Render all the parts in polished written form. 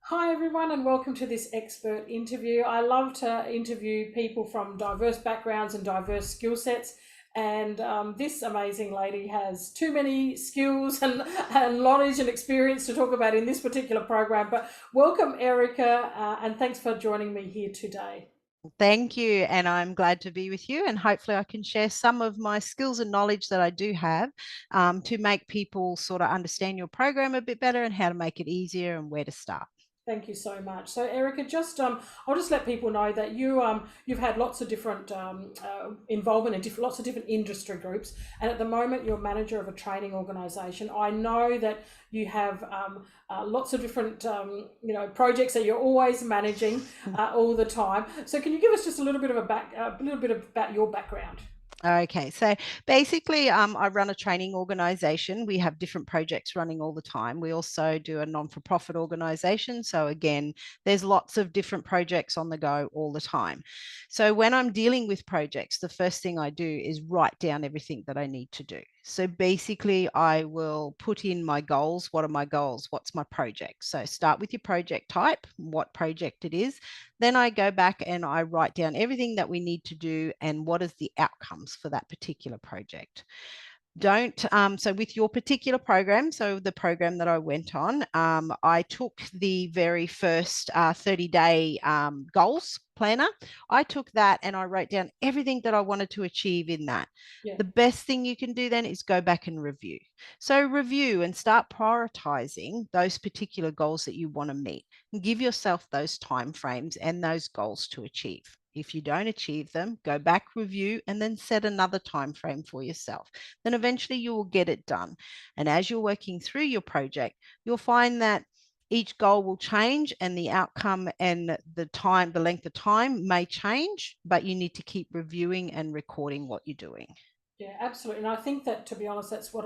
Hi everyone and welcome to this expert interview. I love to interview people from diverse backgrounds and diverse skill sets, and this amazing lady has too many skills and knowledge and experience to talk about in this particular program. But welcome Erica, and thanks for joining me here today. Thank you. And I'm glad to be with you. And hopefully, I can share some of my skills and knowledge that I do have to make people sort of understand your program a bit better and how to make it easier and where to start. Thank you so much. So, Erica, I'll just let people know that you've had lots of different involvement in lots of different industry groups, and at the moment you're manager of a training organisation. I know that you have lots of different projects that you're always managing all the time. So, can you give us just a little bit about your background? Okay, so basically, I run a training organization. We have different projects running all the time. We also do a non-for-profit organization. So again, there's lots of different projects on the go all the time. So when I'm dealing with projects, the first thing I do is write down everything that I need to do. So basically, I will put in my goals. What are my goals? What's my project? So start with your project type, what project it is. Then I go back and I write down everything that we need to do and what is the outcomes for that particular project. Don't So with your particular program, so the program that I went on, I took the very first 30-day goals planner. I took that and I wrote down everything that I wanted to achieve in that. Yeah. The best thing you can do then is go back and review. So review and start prioritizing those particular goals that you want to meet, and give yourself those time frames and those goals to achieve. If you don't achieve them, go back, review, and then set another time frame for yourself. Then eventually you will get it done. And as you're working through your project, you'll find that each goal will change and the outcome and the length of time may change, but you need to keep reviewing and recording what you're doing. Yeah, absolutely. And I think that, to be honest, that's what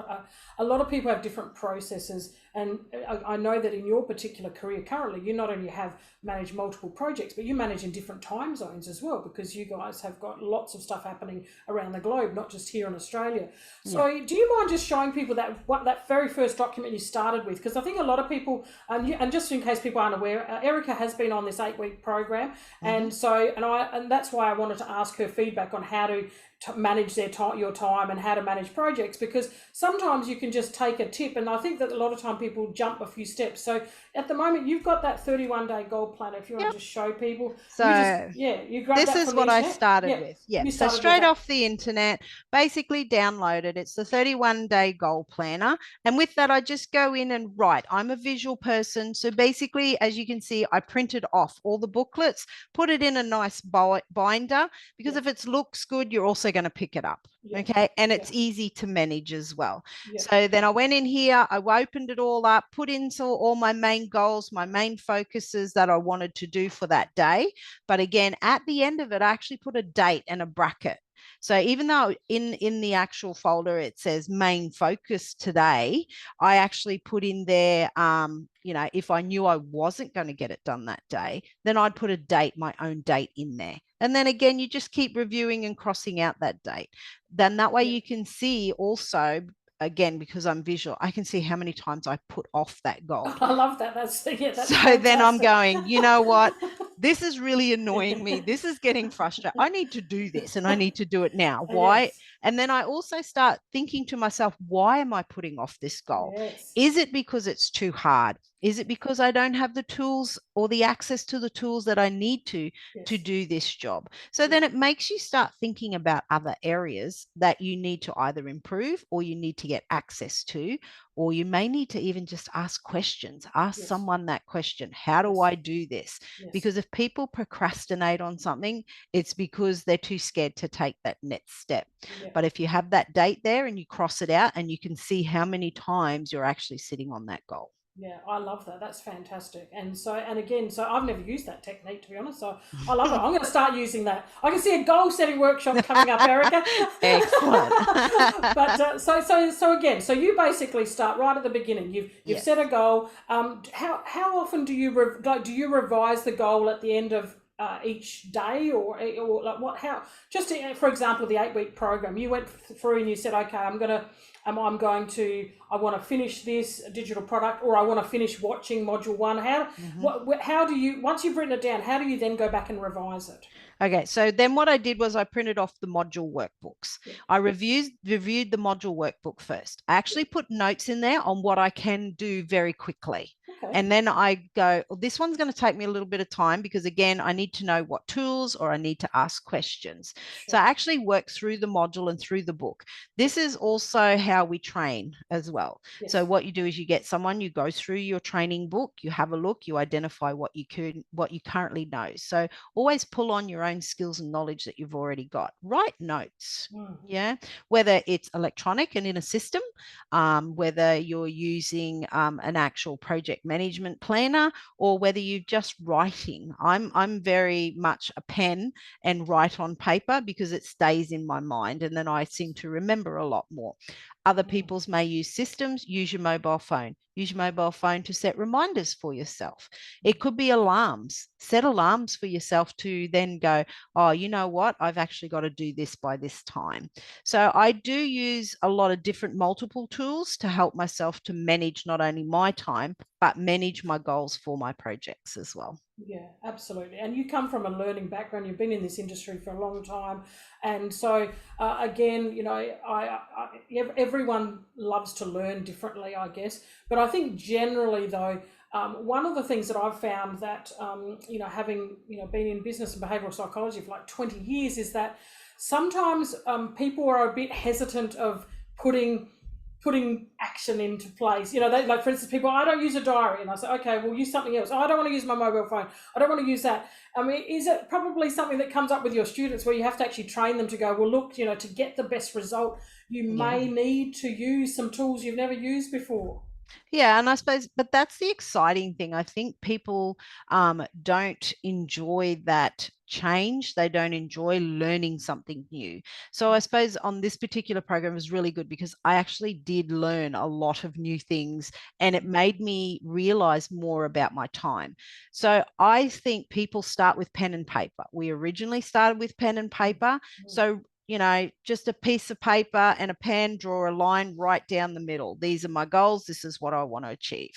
a lot of people have different processes. And I know that in your particular career currently, you not only have managed multiple projects, but you manage in different time zones as well, because you guys have got lots of stuff happening around the globe, not just here in Australia. So, Yeah. do you mind just showing people that very first document you started with? Because I think a lot of people, and just in case people aren't aware, Erica has been on this 8-week program, and and that's why I wanted to ask her feedback on how to manage your time and how to manage projects, because sometimes you can just take a tip, and I think that a lot of time people jump a few steps. So at the moment you've got that 31-day goal planner. If you want Yep. to just show people, So you grab this that is from the what I internet. started Yeah, with. Yeah. you So started with straight that. off the internet, basically downloaded. It's the 31-day goal planner. And with that, I just go in and write. I'm a visual person. So basically, as you can see, I printed off all the booklets, put it in a nice binder, because Yeah, if it looks good, you're also going to pick it up. yeah, Okay. And yeah, it's easy to manage as well. yeah, So then I went in here, I opened it all up, put in all my main goals, my main focuses that I wanted to do for that day. But again, at the end of it, I actually put a date and a bracket. So even though in the actual folder it says main focus today, I actually put in there, if I knew I wasn't going to get it done that day, then I'd put a date, my own date in there. And then again, you just keep reviewing and crossing out that date. Then that way yeah. you can see also, again, because I'm visual, I can see how many times I put off that goal. I love that. That's So that's then I'm fantastic. going, you know what? This is really annoying me. This is getting frustrating. I need to do this and I need to do it now. Why? Yes, And then I also start thinking to myself, why am I putting off this goal? yes, Is it because it's too hard? Is it because I don't have the tools or the access to the tools that I need to yes, do this job? So yeah, then it makes you start thinking about other areas that you need to either improve or you need to get access to, or you may need to even just ask questions. Ask yes, someone that question. How do yes, I do this? yes, Because if people procrastinate on something, it's because they're too scared to take that next step. yeah. But if you have that date there and you cross it out and you can see how many times you're actually sitting on that goal. Yeah, I love that. That's fantastic. And again, so I've never used that technique, to be honest. So I love it. I'm going to start using that. I can see a goal setting workshop coming up, Erica. Excellent. But so again, so you basically start right at the beginning. You've Yes. set a goal. How often do you revise the goal at the end of each day, or like what? How? Just for example, the 8-week program. You went through and you said, okay, I want to finish this digital product, or I want to finish watching module 1. How do you, once you've written it down, how do you then go back and revise it? Okay, so then what I did was I printed off the module workbooks. Yeah. I reviewed the module workbook first. I actually put notes in there on what I can do very quickly. Okay. And then I go, well, this one's going to take me a little bit of time because, again, I need to know what tools, or I need to ask questions. Sure. So I actually work through the module and through the book. This is also how we train as well. Yes. So what you do is you get someone, you go through your training book, you have a look, you identify what you currently know. So always pull on your own skills and knowledge that you've already got. Write notes, whether it's electronic and in a system, whether you're using an actual project management planner, or whether you're just writing. I'm very much a pen and write on paper because it stays in my mind, and then I seem to remember a lot more. Other people's may use systems. Use your mobile phone. Use your mobile phone to set reminders for yourself. It could be alarms. Set alarms for yourself to then go, oh, you know what? I've actually got to do this by this time. So I do use a lot of different multiple tools to help myself to manage not only my time, but manage my goals for my projects as well. Yeah, absolutely. And you come from a learning background. You've been in this industry for a long time, and so again, you know, everyone loves to learn differently, I guess. But I think generally, though, one of the things that I've found that you know, having been in business and behavioural psychology for like 20 years, is that sometimes people are a bit hesitant of putting action into place. They, like, for instance, people, I don't use a diary, and I say, okay, we'll use something else. Oh, I don't want to use my mobile phone. I don't want to use that. I mean, is it probably something that comes up with your students where you have to actually train them to go, well, look, to get the best result, you may need to use some tools you've never used before. Yeah, and I suppose, but that's the exciting thing. I think people don't enjoy that change. They don't enjoy learning something new. So I suppose on this particular program was really good because I actually did learn a lot of new things, and it made me realize more about my time. So I think people start with pen and paper. We originally started with pen and paper. So just a piece of paper and a pen, draw a line right down the middle. These are my goals. This is what I want to achieve.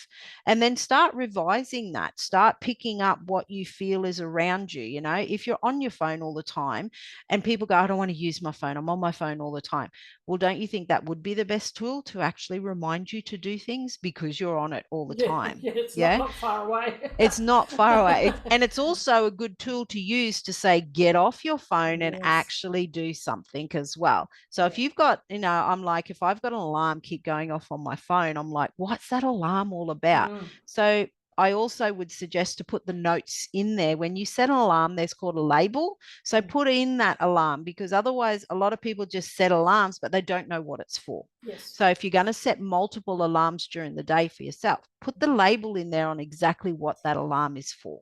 And then start revising that. Start picking up what you feel is around you. If you're on your phone all the time and people go, I don't want to use my phone, I'm on my phone all the time. Well, don't you think that would be the best tool to actually remind you to do things because you're on it all the time? Yeah, it's not far away. It's not far away. And it's also a good tool to use to say, get off your phone and actually do something as well. So if you've got, I'm like, if I've got an alarm keep going off on my phone, I'm like, what's that alarm all about? So I also would suggest to put the notes in there. When you set an alarm, there's called a label. So put in that alarm, because otherwise a lot of people just set alarms, but they don't know what it's for. So if you're going to set multiple alarms during the day for yourself, put the label in there on exactly what that alarm is for.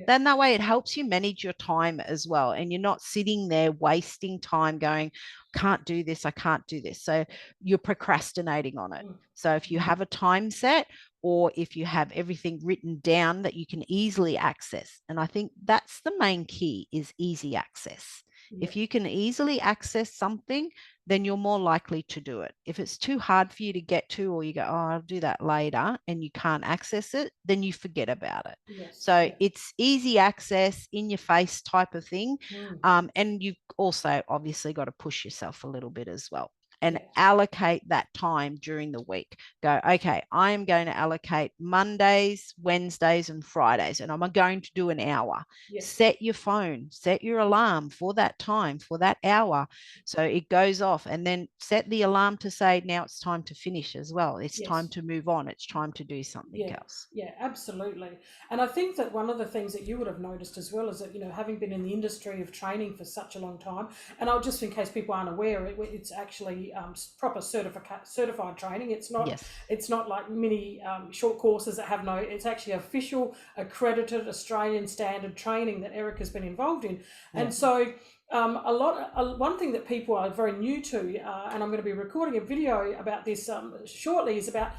Then that way it helps you manage your time as well. And you're not sitting there wasting time going, can't do this, I can't do this. So you're procrastinating on it. So if you have a time set, or if you have everything written down that you can easily access, and I think that's the main key, is easy access. If you can easily access something, then you're more likely to do it. If it's too hard for you to get to, or you go, oh, I'll do that later, and you can't access it, then you forget about it. So it's easy access, in your face type of thing. And you've also obviously got to push yourself a little bit as well. And allocate that time during the week. Go, okay, I am going to allocate Mondays, Wednesdays, and Fridays, and I'm going to do an hour. Set your phone, set your alarm for that time, for that hour. So it goes off, and then set the alarm to say, now it's time to finish as well. It's time to move on. It's time to do something else. Yeah, absolutely. And I think that one of the things that you would have noticed as well is that, having been in the industry of training for such a long time, and I'll just, in case people aren't aware, it's actually proper certified training. It's not like mini short courses that have it's actually official accredited Australian standard training that Erica's been involved in. And so one thing that people are very new to, and I'm going to be recording a video about this shortly, is about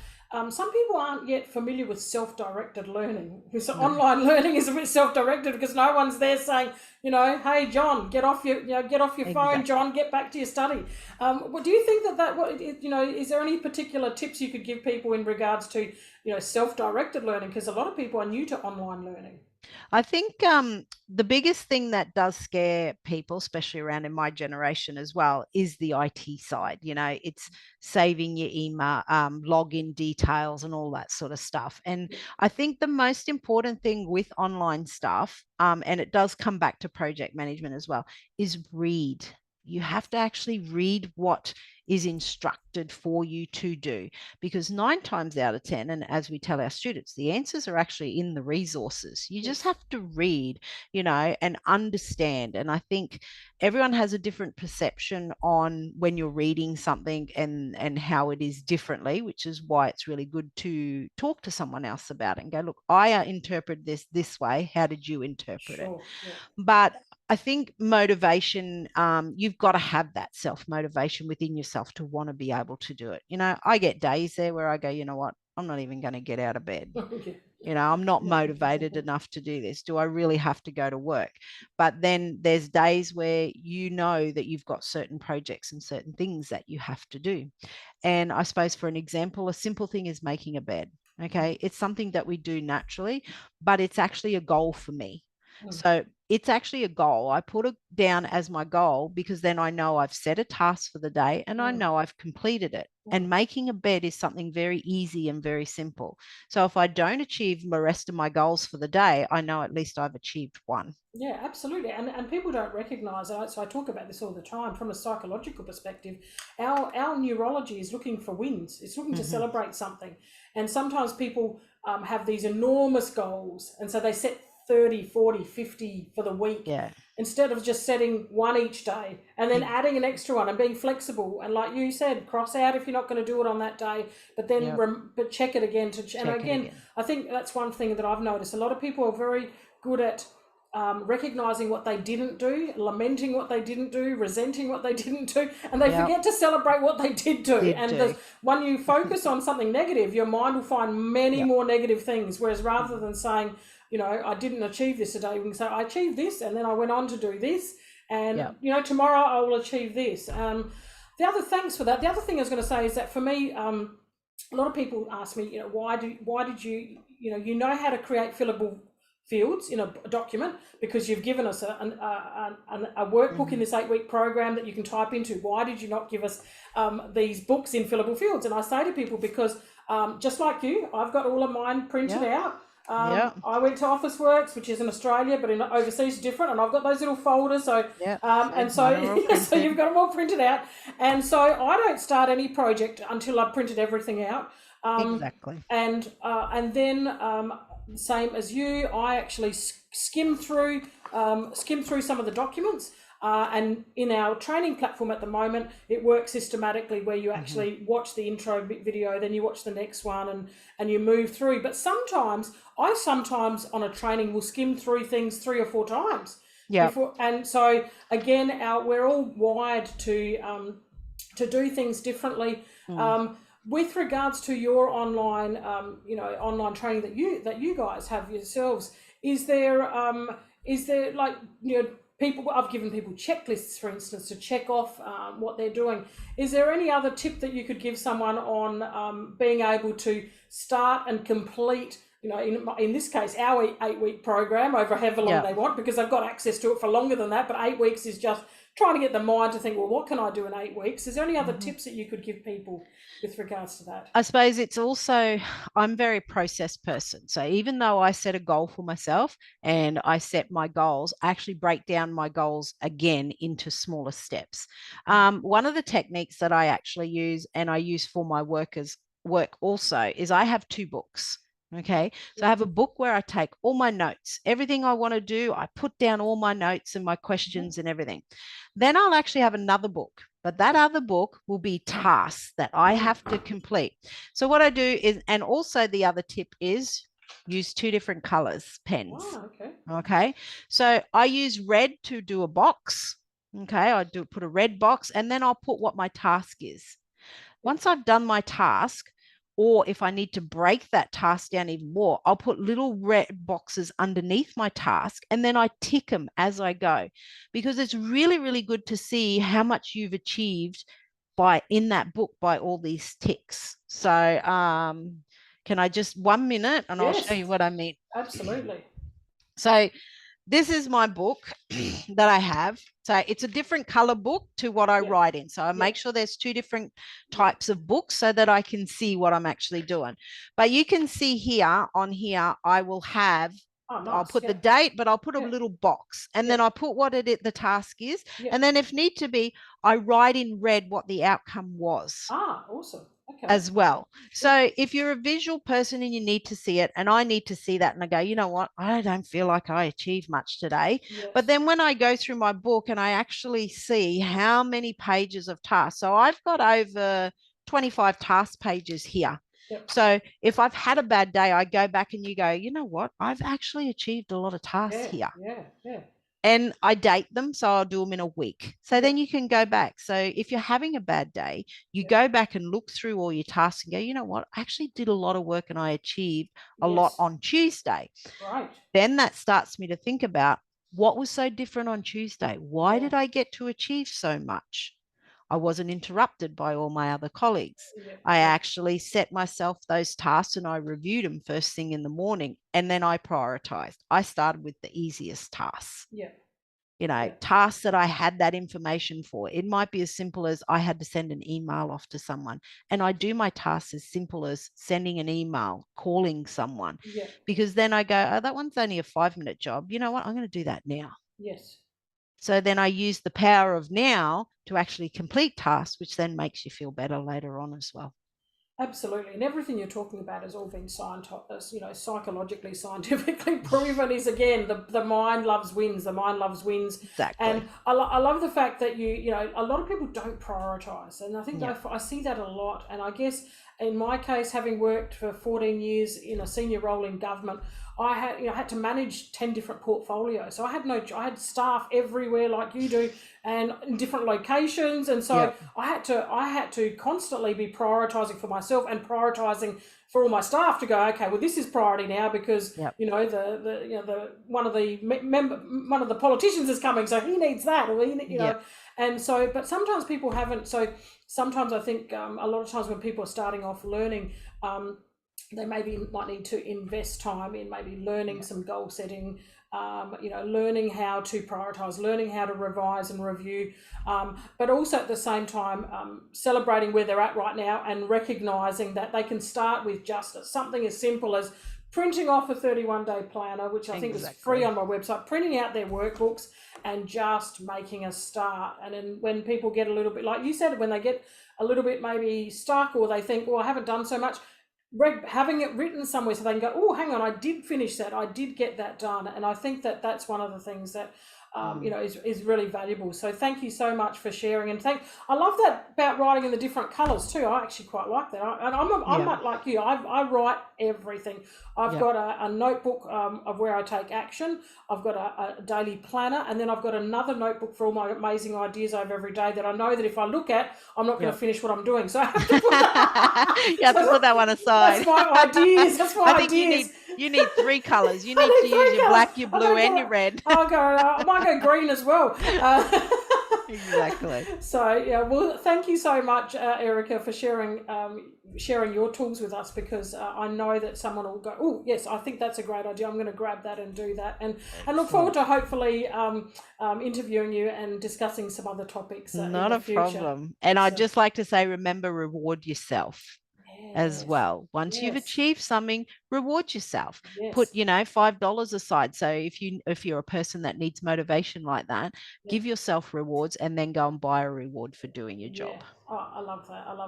some people aren't yet familiar with self-directed learning. So No. online learning is a bit self-directed because no one's there saying, hey John, get off your phone, John, get back to your study. Do you think is there any particular tips you could give people in regards to self-directed learning? Because a lot of people are new to online learning. I think the biggest thing that does scare people, especially around in my generation as well, is the IT side. It's saving your email, login details, and all that sort of stuff. And I think the most important thing with online stuff, and it does come back to project management as well, is read. You have to actually read what is instructed for you to do, because 9 times out of 10, and as we tell our students, the answers are actually in the resources. You just have to read, and understand. And I think everyone has a different perception on when you're reading something and how it is differently, which is why it's really good to talk to someone else about it and go, look, I interpret this way. How did you interpret it? Yeah. But I think motivation, you've got to have that self-motivation within yourself to want to be able to do it. I get days there where I go, you know what, I'm not even going to get out of bed. I'm not motivated enough to do this. Do I really have to go to work? But then there's days where that you've got certain projects and certain things that you have to do. And I suppose, for an example, a simple thing is making a bed. Okay. It's something that we do naturally, but it's actually a goal for me. So it's actually a goal. I put it down as my goal because then I know I've set a task for the day and I know I've completed it. And making a bed is something very easy and very simple. So if I don't achieve the rest of my goals for the day, I know at least I've achieved one. Yeah, absolutely. And people don't recognize it. So I talk about this all the time from a psychological perspective. Our neurology is looking for wins. It's looking to celebrate something. And sometimes people have these enormous goals. And so they set 30, 40, 50 for the week, instead of just setting one each day and then adding an extra one and being flexible. And like you said, cross out if you're not going to do it on that day, but then but check it again. And again, I think that's one thing that I've noticed. A lot of people are very good at recognizing what they didn't do, lamenting what they didn't do, resenting what they didn't do, and they forget to celebrate what they did do. When you focus on something negative, your mind will find many more negative things, whereas rather than saying, I didn't achieve this today, we can say I achieved this and then I went on to do this, and tomorrow I will achieve this. The other thing I was going to say is that for me, a lot of people ask me, why did you how to create fillable fields in a document, because you've given us a workbook in this 8-week program that you can type into. Why did you not give us these books in fillable fields? And I say to people, because just like you, I've got all of mine printed out. I went to Officeworks, which is in Australia, but in overseas different, and I've got those little folders. So so you've got them all printed out, and so I don't start any project until I've printed everything out. Exactly. And then same as you, I actually skim through some of the documents. And in our training platform at the moment, it works systematically where you actually watch the intro video, then you watch the next one, and you move through. But sometimes on a training will skim through things 3 or 4 times. And so again, we're all wired to do things differently. With regards to your online, online training that you guys have yourselves, is there people? I've given people checklists, for instance, to check off what they're doing. Is there any other tip that you could give someone on being able to start and complete, in this case, our 8-week program over however long they want, because they've got access to it for longer than that, but 8 weeks is just trying to get the mind to think, well, what can I do in 8 weeks? Is there any other tips that you could give people with regards to that? I suppose it's also, I'm a very process person. So even though I set a goal for myself and I set my goals, I actually break down my goals again into smaller steps. One of the techniques that I actually use, and I use for my work also, is I have 2 books. Okay. So I have a book where I take all my notes, everything I want to do. I put down all my notes and my questions and everything. Then I'll actually have another book, but that other book will be tasks that I have to complete. So what I do is, and also the other tip is, use 2 different colors pens. Oh, okay. Okay. So I use red to do a box. Okay. I put a red box, and then I'll put what my task is. Once I've done my task, Or if I need to break that task down even more, I'll put little red boxes underneath my task and then I tick them as I go, because it's really, really good to see how much you've achieved in that book by all these ticks. So can I just 1 minute and Yes, I'll show you what I mean. absolutely. So this is my book that I have. So it's a different color book to what I write in. So I make sure there's 2 different types of books so that I can see what I'm actually doing. But you can see here on here, I will have, I'll put the date, but I'll put a little box, and then I'll put what the task is. And then if need to be, I write in red what the outcome was. Awesome. Okay. As well. So if you're a visual person and you need to see it, and I need to see that, and I go, you know what, I don't feel like I achieved much today. But then when I go through my book and I actually see how many pages of tasks, so I've got over 25 task pages here. So if I've had a bad day, I go back and you go, you know what, I've actually achieved a lot of tasks here. And I date them, so I'll do them in a week. So then you can go back. So if you're having a bad day, you go back and look through all your tasks and go, you know what, I actually did a lot of work and I achieved a lot on Tuesday. Right. Then that starts me to think about what was so different on Tuesday. Why did I get to achieve so much? I wasn't interrupted by all my other colleagues. I actually set myself those tasks and I reviewed them first thing in the morning, and then I prioritized. I started with the easiest tasks. Tasks that I had that information for. It might be as simple as I had to send an email off to someone, and I do my tasks as simple as sending an email, calling someone, because then I go, oh, that one's only a 5-minute job. You know what? I'm going to do that now. So then I use the power of now to actually complete tasks, which then makes you feel better later on as well. Absolutely, and everything you're talking about has all been psychologically, scientifically proven. Is again the mind loves wins. The mind loves wins. Exactly. And I love the fact that you know a lot of people don't prioritize, and I think I see that a lot. And I guess in my case, having worked for 14 years in a senior role in government, I had to manage 10 different portfolios. So I had staff everywhere like you do, and in different locations. And so I had to constantly be prioritizing for myself and prioritizing for all my staff to go, okay, well, this is priority now because one of the politicians is coming, so he needs that, or and so. But sometimes people haven't. So sometimes I think a lot of times when people are starting off learning, they might need to invest time in maybe learning some goal setting, learning how to prioritize, learning how to revise and review, but also at the same time celebrating where they're at right now and recognizing that they can start with just something as simple as printing off a 31-day planner, which I think is free on my website, printing out their workbooks and just making a start. And then when people get a little bit, like you said, when they get a little bit maybe stuck, or they think, well, I haven't done so much, having it written somewhere so they can go, oh, hang on, I did finish that, I did get that done. And I think that that's one of the things that is really valuable. So thank you so much for sharing. And I love that about writing in the different colours too. I actually quite like that. I'm not like you. I write everything. I've got a notebook of where I take action. I've got a daily planner, and then I've got another notebook for all my amazing ideas I have every day that I know that if I look at, I'm not going to finish what I'm doing. So I have to put that, you have to put that one aside. That's my ideas. That's my ideas. You need 3 colours. You need to use your black, your blue, and your red. I might go green as well. Exactly. So well, thank you so much, Erica, for sharing your tools with us, because I know that someone will go, oh yes, I think that's a great idea. I'm going to grab that and do that, and look forward to hopefully interviewing you and discussing some other topics. Not a problem. And I'd just like to say, remember, reward yourself. As well. Once you've achieved something, reward yourself. Put $5 aside. So if you're a person that needs motivation like that, give yourself rewards, and then go and buy a reward for doing your job. Oh, I love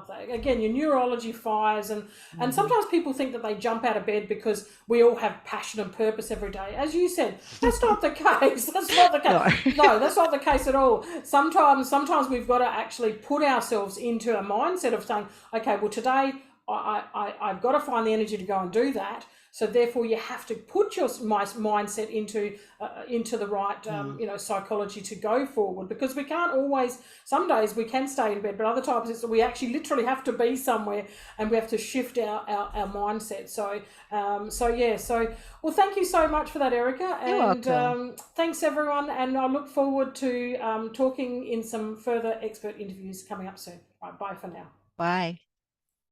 that. Again, your neurology fires, and sometimes people think that they jump out of bed because we all have passion and purpose every day. As you said, that's not the case. That's not the case. No, that's not the case at all. Sometimes we've got to actually put ourselves into a mindset of saying, okay, well, today I've got to find the energy to go and do that. that. So therefore, you have to put your mindset into the right, psychology to go forward, because we can't always. Some days we can stay in bed, but other times we actually literally have to be somewhere, and we have to shift our mindset. So, well, thank you so much for that, Erica. You're welcome. Thanks everyone, and I look forward to talking in some further expert interviews coming up soon. Right, bye for now. Bye.